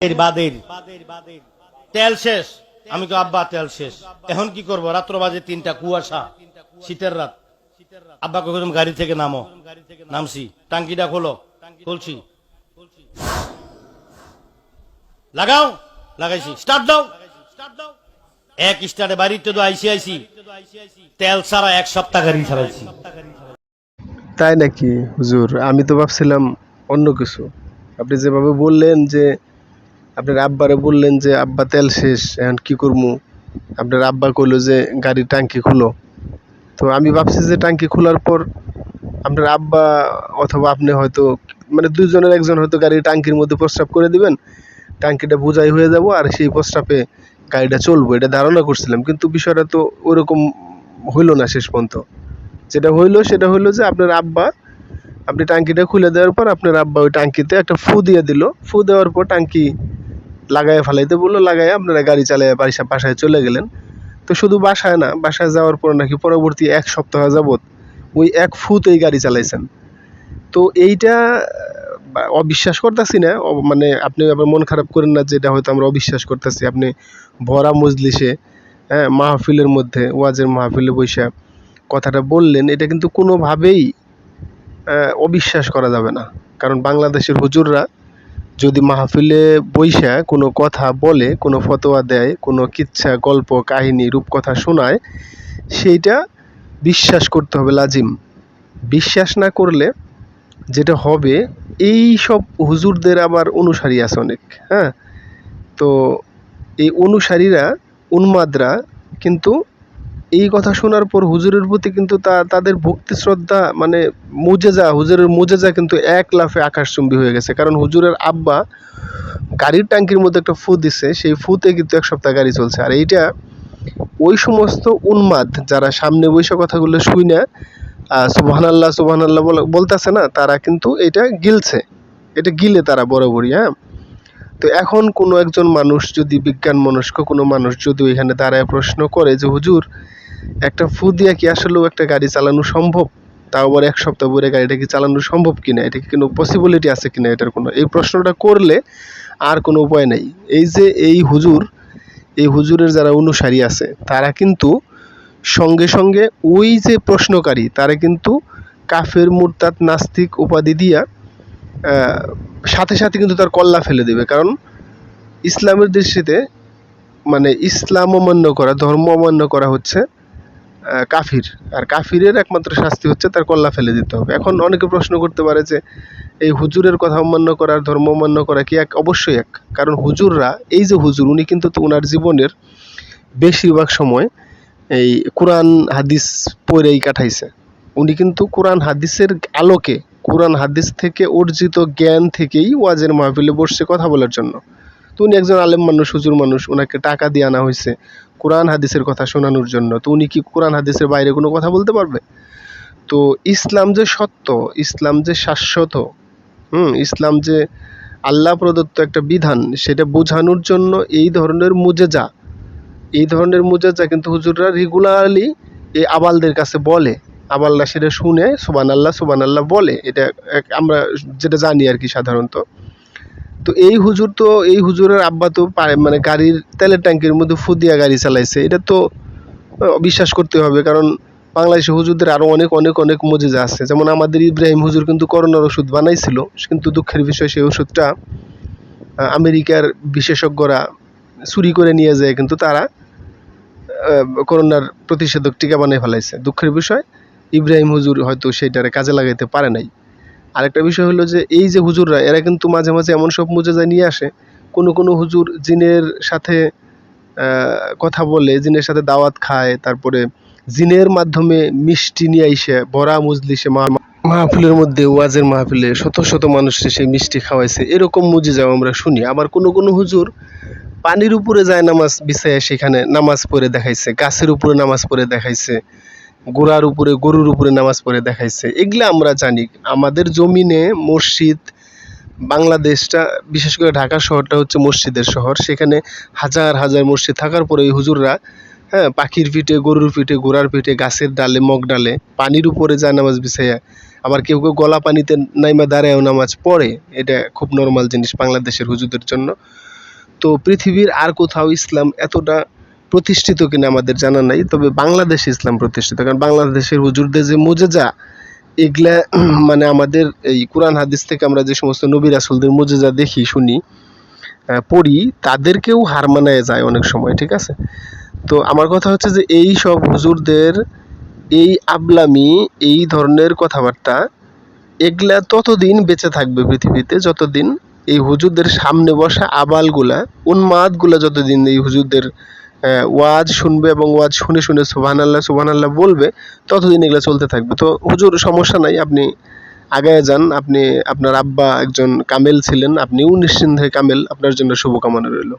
বাদের তেল শেষ। আমি তো আব্বা তেল শেষ, এখন কি করবো? রাত্র বাজে 3টা, কুয়াশা, শীতের রাত। আব্বা কখন গাড়ি থেকে নামো, নামছি। টাঙ্কিটা খোলো, খুলছি। লাগাও, লাগাইছি। স্টার্ট দাও। এক স্টার্টে বাড়িতে তো আইসি তেল ছাড়া 1 সপ্তাহ গাড়ি চালাইছি। তাই নাকি হুজুর? আমি তো ভাবছিলাম অন্য কিছু। আপনি যেভাবে বললেন যে আপনার আব্বারে বললেন যে আব্বা তেল শেষ, এখন কি করবো? আপনার আব্বা কইলো যে গাড়ির টাঙ্কি খুলো। তো আমি ভাবছি যে টাঙ্কি খোলার পর আপনার আব্বা অথবা আপনি হয়তো মানে দুইজনের একজন হয়তো গাড়ির টাঙ্কির মধ্যে প্রস্রাব করে দিবেন, টাঙ্কিটা বোঝাই হয়ে যাব আর সেই প্রস্রাবে গাড়িটা চলবো, এটা ধারণা করছিলাম। কিন্তু বিষয়টা তো ওরকম হইলো না শেষ পর্যন্ত। যেটা হইলো সেটা হইলো যে আপনার আব্বা, আপনি টাঙ্কিটা খুলে দেওয়ার পর আপনার আব্বা ওই টাঙ্কিতে একটা ফু দিয়ে দিল। ফু দেওয়ার পর টাঙ্কি লাগায় ফেলাইতে বললো, লাগায় আপনারা গাড়ি চালিয়ে বাসায় চলে গেলেন। তো শুধু বাসায় না, বাসায় যাওয়ার পর নাকি পরবর্তী 1 সপ্তাহ যাবত ওই এক ফুতেই গাড়ি চালাইছেন। তো এইটা অবিশ্বাস করতেছি না, মানে আপনি আবার মন খারাপ করেন না যে এটা হয়তো আমরা অবিশ্বাস করতেছি। আপনি ভরা মজলিসে, হ্যাঁ, মাহফিলের মধ্যে, ওয়াজের মাহফিলে বৈশা কথাটা বললেন, এটা কিন্তু কোনোভাবেই অবিশ্বাস করা যাবে না। কারণ বাংলাদেশের হুজুররা যদি মাহফিলে বইসা কোনো কথা বলে, কোনো ফতোয়া দেয়, কোনো কিচ্ছা, গল্প, কাহিনী, রূপকথা শোনায়, সেইটা বিশ্বাস করতে হবে লাজিম। বিশ্বাস না করলে যেটা হবে, এই সব হুজুরদের আবার অনুসারী আছে অনেক, হ্যাঁ। তো এই অনুসারীরা, উন্মাদরা কিন্তু এই কথা শোনার পর হুজুরের প্রতি কিন্তু তাদের ভক্তি শ্রদ্ধা, মানে মুজেজা, হুজুরের মুজেজা কিন্তু এক লাফে আকাশচুম্বী হয়ে গেছে। কারণ হুজুরের আব্বা গাড়ির ট্যাঙ্কির মধ্যে একটা ফু দিছে, সেই ফুতে কিন্তু 1 সপ্তাহ গাড়ি চলছে। আর এইটা ওই সমস্ত উন্মাদ যারা সামনে বৈশা কথাগুলো শুই না সুবহানাল্লাহ সুবহানাল্লাহ বলতেছে না, তারা কিন্তু এটা গিলছে, এটা গিলে তারা বরাবরই, হ্যাঁ। তো এখন কোনো একজন মানুষ যদি, বিজ্ঞান মনস্ক কোনো মানুষ যদি ওইখানে দাঁড়ায় প্রশ্ন করে যে হুজুর, একটা ফু দিয়া কি আসলেও একটা গাড়ি চালানো সম্ভব? তাও আবার 1 সপ্তাহ পরে গাড়িটা কি চালানো সম্ভব কিনা, এটা কি কোনো পসিবিলিটি আছে কিনা, এটার কোনো, এই প্রশ্নটা করলে আর কোনো উপায় নাই। এই যে এই হুজুর, এই হুজুরের যারা অনুসারী আছে তারা কিন্তু সঙ্গে সঙ্গে ওই যে প্রশ্নকারী তারা কিন্তু কাফের, মুরতাদ, নাস্তিক উপাধি দিয়া সাথে সাথে কিন্তু তার কল্লা ফেলে দেবে। কারণ ইসলামের দৃষ্টিতে, মানে ইসলাম অমান্য করা, ধর্ম অমান্য করা হচ্ছে কাফির। আর কাফিরের একমাত্র শাস্তি হচ্ছে তার কল্লা ফেলে দিতে হবে। এখন অনেকে প্রশ্ন করতে পারে যে এই হুজুরের কথা অমান্য করা আর ধর্ম অমান্য করা কি এক? অবশ্যই এক। কারণ হুজুররা, এই যে হুজুর, উনি কিন্তু ওনার জীবনের বেশিরভাগ সময় এই কোরআন হাদিস পড়েই কাটাইছে। উনি কিন্তু কোরআন হাদিসের আলোকে, কোরআন হাদিস থেকে অর্জিত জ্ঞান থেকেই ওয়াজের মাহফিলে বসছে কথা বলার জন্য। তো উনি একজন আলেম মানুষ, হুজুর মানুষ, ওনাকে টাকা দিয়ে আনা হয়েছে কোরআন হাদিসের কথা শোনানোর জন্য। তো উনি কি কোরআন হাদিসের বাইরে কোনো কথা বলতে পারবে? তো ইসলাম যে সত্য, ইসলাম যে শাশ্বত, ইসলাম যে আল্লাহ প্রদত্ত একটা বিধান, সেটা বোঝানোর জন্য এই ধরনের মুজেজা, এই ধরনের মুজেজা কিন্তু হুজুররা রেগুলারলি এই আবালদের কাছে বলে। আবালরা সেটা শুনে সুবহানাল্লাহ সুবহানাল্লাহ বলে। এটা আমরা যেটা জানি আর কি সাধারণত। তো এই হুজুর, তো এই হুজুরের আব্বা তো মানে গাড়ির তেলের ট্যাঙ্কির মধ্যে ফু দিয়া গাড়ি চালাইছে, এটা তো বিশ্বাস করতে হবে। কারণ বাংলাদেশে হুজুরদের আরো অনেক অনেক অনেক মুজিজা আছে। যেমন আমাদের ইব্রাহিম হুজুর কিন্তু করোনার ওষুধ বানাইছিল, কিন্তু দুঃখের বিষয় সেই ওষুধটা আমেরিকার বিশেষজ্ঞরা চুরি করে নিয়ে যায়, কিন্তু তারা করোনার প্রতিষেধক টিকা বানিয়ে ফেলাইছে। দুঃখের বিষয় ইব্রাহিম হুজুর হয়তো সেইটারে কাজে লাগাইতে পারে নাই। আরেকটা বিষয় হলো যে এই যে হুজুররা, এরা কিন্তু মাঝে মাঝে এমন সব মুজেজা নিয়ে আসে, কোনো হুজুর জিনের সাথে কথা বলে, জিনের সাথে দাওয়াত খায়, তারপরে জিনের মাধ্যমে মিষ্টি নিয়ে আইসে ভরা মজলিসে মাহফিলের মধ্যে, ওয়াজের মাহফিলে শত শত মানুষকে সেই মিষ্টি খাওয়াইছে, এরকম মুজিজাও আমরা শুনি। আবার কোনো হুজুর পানির উপরে যায় নামাজ বিছাইয়া সেখানে নামাজ পড়ে দেখাইছে, গাছের উপরে নামাজ পড়ে দেখাইছে, গোড়ার উপরে, গরুর উপরে নামাজ পড়ে দেখাইছে। এগুলা আমরা জানি। আমাদের জমিনে মসজিদ, বাংলাদেশটা বিশেষ করে ঢাকা শহরটা হচ্ছে মসজিদের শহর। সেখানে হাজার হাজার মসজিদ থাকার পরে এই হুজুররা, হ্যাঁ, পাখির পিঠে, গরুর পিঠে, ঘোড়ার পিঠে, গাছের ডালে, মগ ডালে, পানির উপরে যায় নামাজ বিছাইয়া, আবার কেউ গলা পানিতে নাইমা দাঁড়ায়ও নামাজ পড়ে। এটা খুব নর্মাল জিনিস বাংলাদেশের হুজুরদের জন্য। তো পৃথিবীর আর কোথাও ইসলাম এতটা প্রতিষ্ঠিত কিনা আমাদের জানা নাই, তবে বাংলাদেশে ইসলাম প্রতিষ্ঠিত। কারণ বাংলাদেশের হুজুরদের যে মুজেজা, এগুলা মানে আমাদের এই কোরআন হাদিস থেকে আমরা যে সমস্ত নবী রাসূলদের মুজেজা দেখি, শুনি, পড়ি, তাদেরকেও হার মানায় যায় অনেক সময়, ঠিক আছে? তো আমার কথা হচ্ছে যে এই সব হুজুরদের এই আবলামি, এই ধরনের কথাবার্তা, এগুলা ততদিন বেঁচে থাকবে পৃথিবীতে যতদিন এই হুজুরদের সামনে বসা আবালগুলা, উন্মাদগুলা যতদিন এই হুজুরদের ওয়াজ শুনবে এবং ওয়াজ শুনে শুনে সুবহানাল্লাহ সুবহানাল্লাহ বলবে, ততদিন এগুলা চলতে থাকবে। তো হুজুর সমস্যা নাই, আপনি আগায় যান। আপনি, আপনার আব্বা একজন কামেল ছিলেন, আপনিও নিশ্চিন্তে কামেল। আপনার জন্য শুভকামনা রইল।